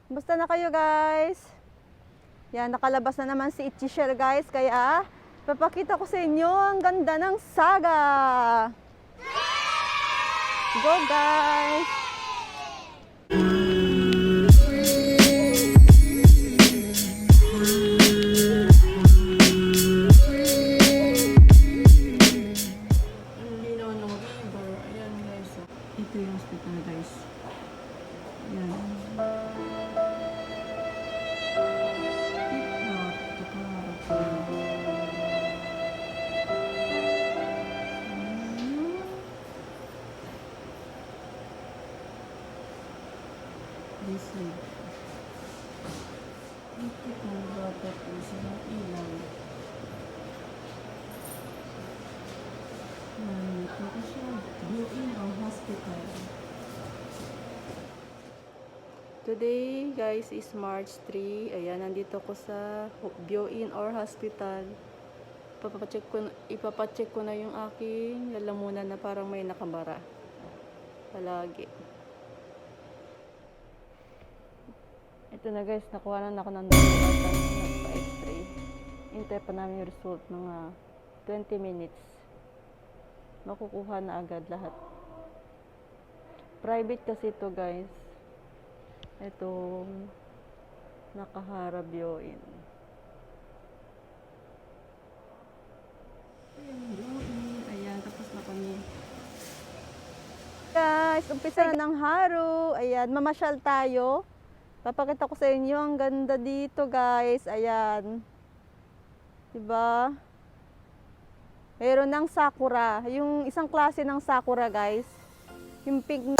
Kumusta na kayo guys? Yan, nakalabas na naman si Itchy guys, kaya papakita ko sa inyo ang ganda ng Saga. Go guys! Ito yung hospital guys. Yan. This way. Ito yung bata po sa ilaw. Ito siya. Buin ang hospital. Today guys is March 3. Ayan, nandito ko sa Buin or hospital. Ipapacheck ko na yung aking lalamunan na parang may nakabara. Palagi. Ito na guys, nakuha na ako ng nagpa-x-ray. Hintay pa namin yung result mga 20 minutes. Makukuha na agad lahat. Private kasi ito guys. Itong Nakahara Buin. Ayan, tapos na kami. Guys, umpisa na ng haro. Ayan, mamasyal tayo. Papakita ko sa inyo ang ganda dito guys. Ayan. Diba? Meron ng sakura. Yung isang klase ng sakura guys. Yung pink.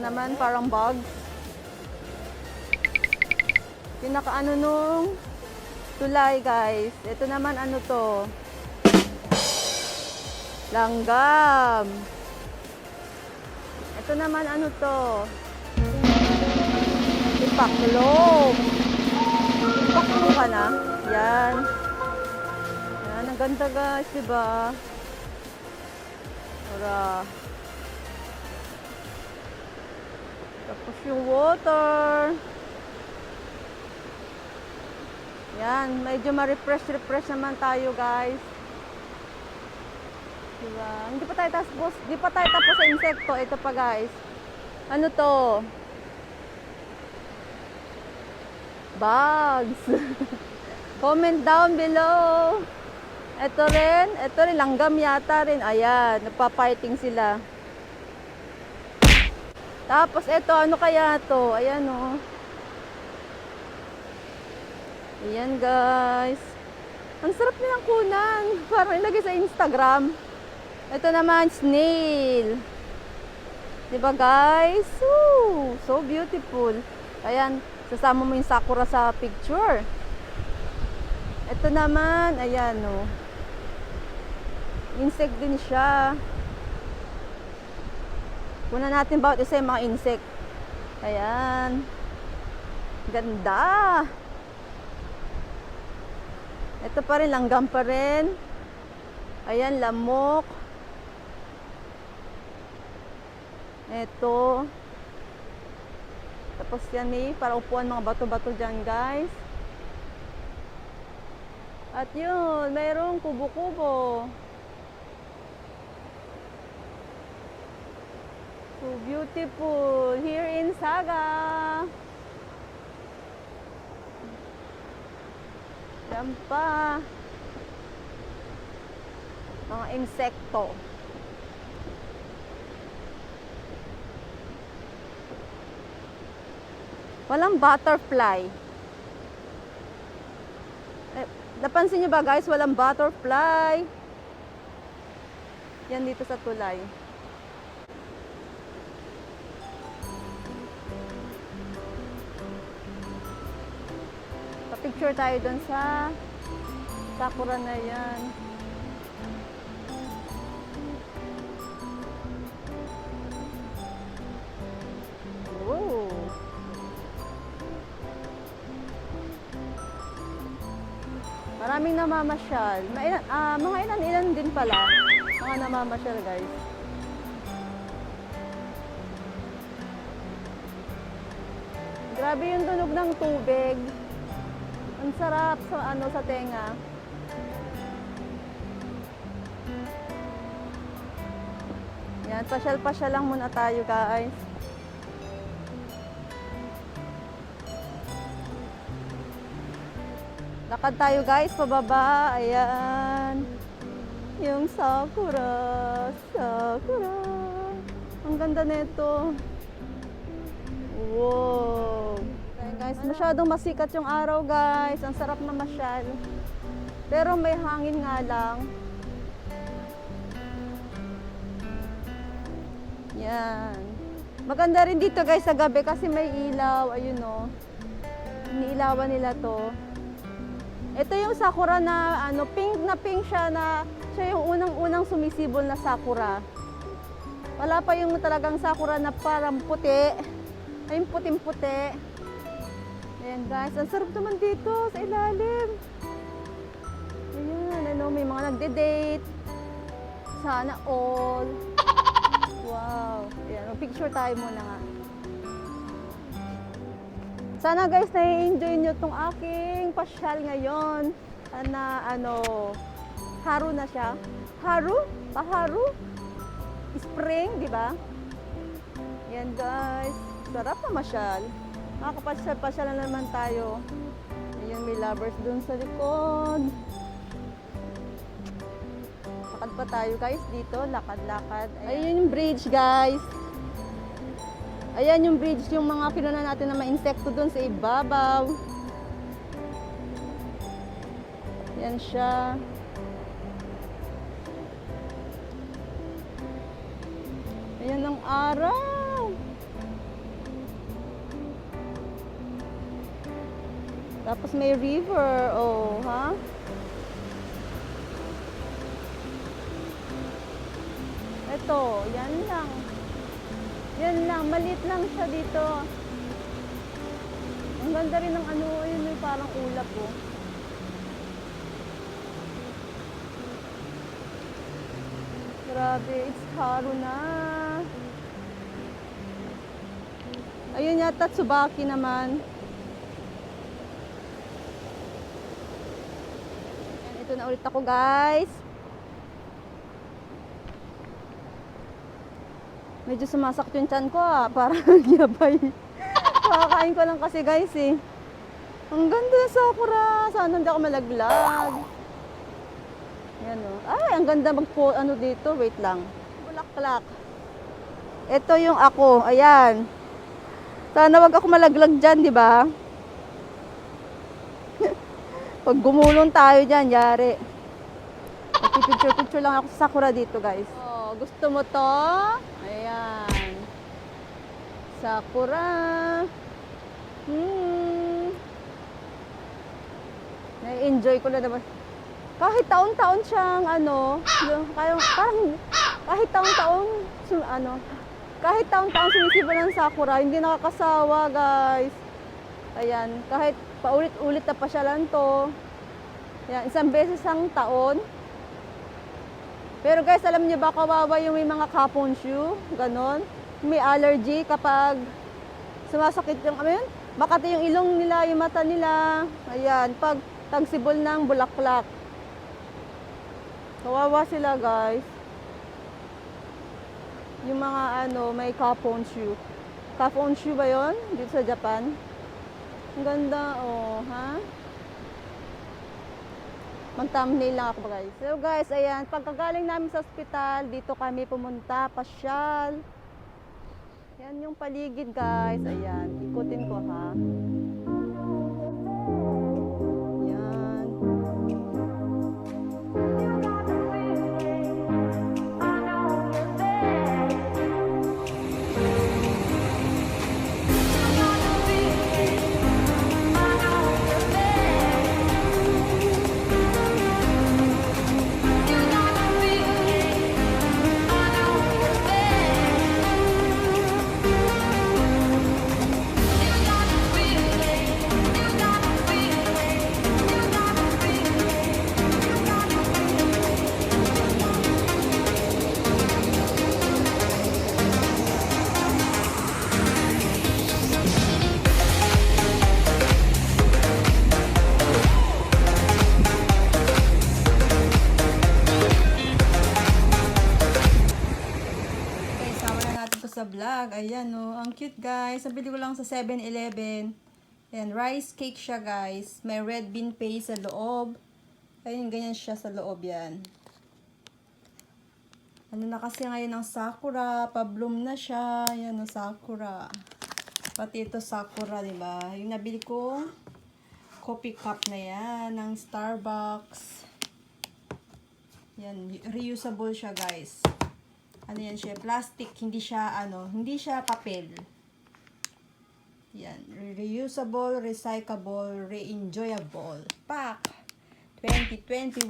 Naman parang bug. Pinakaano nung tulay guys. Ito naman ano to? Langgam. Ito naman ano to? Ipaklong. Ipaklong ka na. Yan. Yan, ang ganda guys, diba? Para tapos yung water. Yan, medyo ma-refresh naman tayo, guys. Diba? Hindi pa tayo tapos sa insekto. Ito pa, guys. Ano to? Bugs. Comment down below. Ito rin, langgam yata rin. Ayan, nagpa-fighting sila. Tapos ito, ano kaya to? Ayan o. Ayan guys. Ang sarap nilang kunan. Parang ilagay sa Instagram. Ito naman, snail. Diba guys? Ooh, so beautiful. Ayan, sasama mo yung sakura sa picture. Ito naman, ayan o. Insect din siya. Kuna natin bawat isa yung mga insect. Ayan. Ganda. Ito pa rin, langgam pa rin. Ayan, lamok. Ito. Tapos yan para upuan mga bato-bato dyan guys. At yun, mayroong kubo-kubo. So beautiful here in Saga. Yan pa. Mga insekto. Walang butterfly. Napansin niyo ba guys, walang butterfly. Yan dito sa tulay. Picture tayo dun sa sakura na yan. Whoa. Maraming namamasyal. Mga ilan din pala. Mga namamasyal guys. Grabe yung tunog ng tubig. Ang sarap sa tenga. Yan, pasyal-pasyal lang muna tayo guys. Lakad tayo guys, pababa. Ayan. Yung sakura. Ang ganda nito. Wow. Guys, masyadong masikat yung araw guys. Ang sarap na masyal. Pero may hangin nga lang. Yan. Maganda rin dito guys sa gabi kasi may ilaw. Ayun o. Iniilawan nila to. Ito yung sakura na pink siya na siya yung unang sumisibol na sakura. Wala pa yung talagang sakura na parang puti. Ay, yung puting-puti. Ayan guys, ang sarap naman dito sa ilalim. Ayan, may mga nagde-date. Sana all. Wow. Ayan, picture tayo muna nga. Sana guys, na-enjoy nyo itong aking pasyal ngayon. Haru na siya. Haru? Paharu? Spring, di ba? Ayan guys, sarap na masyal. Makakapasyal-pasyal na naman tayo. Ayun, may lovers dun sa likod. Lakad pa tayo guys dito. Lakad-lakad. Ayun yung bridge guys. Ayan yung bridge, yung mga kinunan natin na mga insekto dun sa ibabaw. Yan siya. Ayan ang araw. Tapos may river, oh, ha? Ito, yan lang. Yan lang, maliit lang siya dito. Ang ganda rin ng yun yung parang ulap, oh. Grabe, it's Haru na. Ayun yata, Tsubaki naman. Dito na ulit ako, guys. Medyo sumasakit yung tiyan ko, parang nagyabay. Kakakain ko lang kasi, guys, eh. Ang ganda ng sakura. Sana hindi ako malaglag. Yan, oh. Ay, ang ganda ano dito. Wait lang. Bulaklak. Ito yung ako. Ayan. Sana wag ako malaglag dyan, di ba? Pag gumulong tayo dyan, yari. Picture lang ako sa sakura dito, guys. Oh, gusto mo to? Ayan. Sakura. Na-enjoy ko na naman. Kahit taon-taon siyang kahit taon-taon kahit taon-taon sumisiba ng sakura, hindi nakakasawa, guys. Ayan, kahit paulit-ulit na pasyalan to. Ayan, isang beses ang taon. Pero guys, alam niyo ba, kawawa yung may mga kaponshu, ganon. May allergy kapag sumasakit yung, makati yung ilong nila, yung mata nila. Ayan, pag tagsibol ng bulaklak. Kawawa sila, guys. Yung mga may kaponshu. Kaponshu ba yon dito sa Japan? Ang ganda, oh, ha? Mag-thumbnail lang ako, guys. So, guys, ayan, pagkagaling namin sa ospital, dito kami pumunta, pasyal. Yan yung paligid, guys. Ayan, ikutin ko, ha? Yan. Sa vlog, ayan, oh, ang cute, guys. Nabili ko lang sa 7-Eleven. Ayan, rice cake siya, guys. May red bean paste sa loob. Ayun, ganyan siya sa loob, yan. Ano na kasi ngayon ang sakura, pa-bloom na siya. Ayan, oh, sakura. Pati ito sakura, diba? Yung nabili ko coffee cup na yan ng Starbucks. Yan, reusable siya, guys. Ano yan siya, plastic, hindi siya papel. Yan, reusable, recyclable, re-enjoyable. Pack 2021.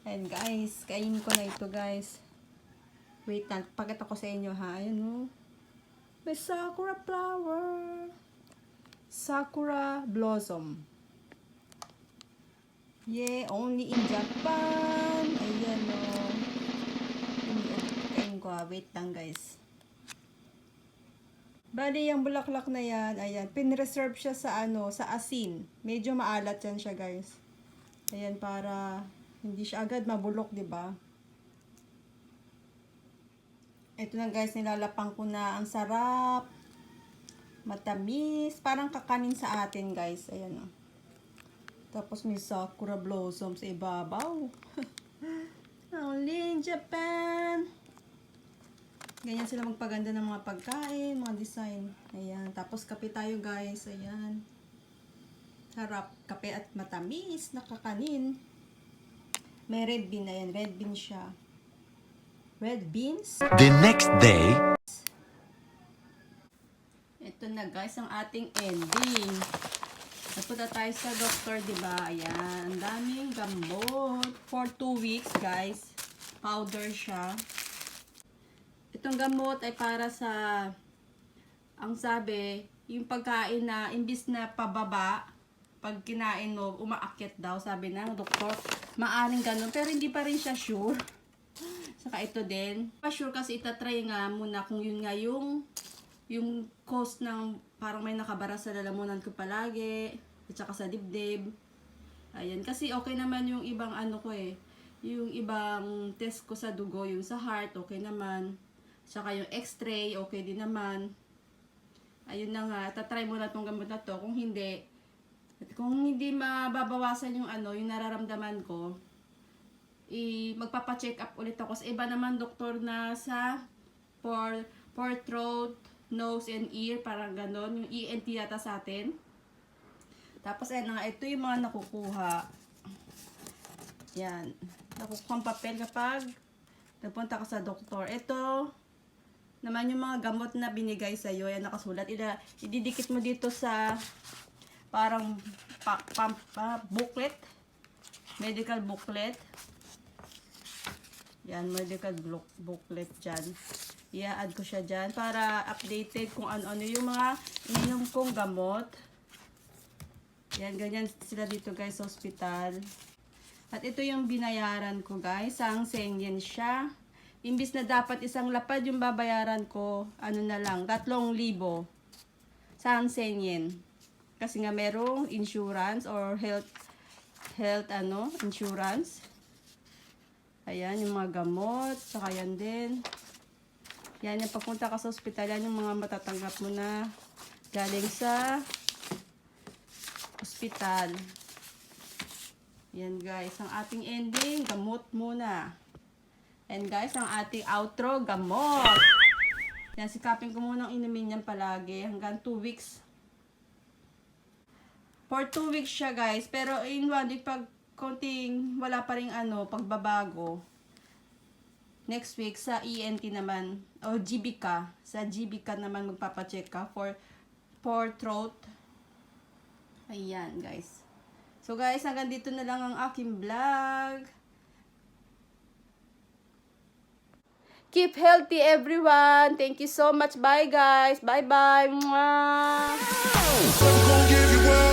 And guys, kainin ko na ito, guys. Wait lang, pakita ko sa inyo, ha. Ayan, oh. May sakura flower. Sakura blossom. Yeah, only in Japan. Ayan, oh. Wait lang, guys. Bali, yung bulaklak na yan, ayan, pinreserve siya sa sa asin. Medyo maalat yan siya, guys. Ayan, para hindi siya agad mabulok, diba? Ito na, guys, nilalapang ko na. Ang sarap. Matamis. Parang kakanin sa atin, guys. Ayan, oh. Tapos may sakura blossom sa ibabaw. Only in Japan. Ganyan sila magpaganda ng mga pagkain, mga design. Ayan. Tapos kape tayo, guys. Ayan. Sarap. Kape at matamis. Nakakanin. May red bean. Ayan. Red bean siya. Red beans. The next day. Ito na, guys, ang ating ending. Napunta tayo sa doktor, diba? Ayan. Ang daming gamot. For 2 weeks, guys. Powder siya. Itong gamot ay para sa, ang sabi, yung pagkain na, imbis na pababa, pag kinain mo, umaakyat daw, sabi ng doktor. Maaring ganun, pero hindi pa rin siya sure. Saka ito din. Pa sure kasi itatry nga muna kung yun nga yung cause ng parang may nakabara sa lalamunan ko palagi, at saka sa dibdib. Ayan, kasi okay naman yung ibang ano ko eh. Yung ibang test ko sa dugo, yung sa heart, okay naman. Saka yung x-ray, okay din naman. Ayun na nga, tatry mo na tong gamot na to. Kung hindi mababawasan yung ano, yung nararamdaman ko, magpapa-check up ulit ako sa iba naman doktor na sa for throat, nose and ear, parang ganon, yung ENT yata sa atin. Tapos ayan na nga, ito yung mga nakukuha. Yan, nakukuha ang papel kapag napunta ka sa doktor. Ito naman yung mga gamot na binigay sa iyo, yan nakasulat. Ididikit mo dito sa parang booklet, medical booklet. Yan, medical booklet dyan. I-add ko siya dyan para updated kung ano-ano yung mga ininom kong gamot. Yan, ganyan sila dito guys sa hospital. At ito yung binayaran ko guys, ang 100 yen siya. Imbis na dapat isang lapad yung babayaran ko, ano na lang, 3,000 sa 100 yen. Kasi nga merong insurance or health insurance. Ayan, yung mga gamot, saka yan din. Yan, yung pagpunta ka sa hospital, yan yung mga matatanggap mo na galing sa hospital. Yan guys, ang ating ending, gamot muna. And guys, ang ating outro, gamot. Yan, sikapin ko munang inumin yan palagi hanggang 2 weeks. For 2 weeks siya guys, pero in 1 week pag konting wala pa ring pagbabago. Next week sa ENT naman, o GBK, sa GBK naman magpapacheck ka for throat. Ayan guys. So guys, hanggang dito na lang ang aking vlog. Keep healthy everyone. Thank you so much. Bye guys. Bye bye. Mwah. Never gonna give you up.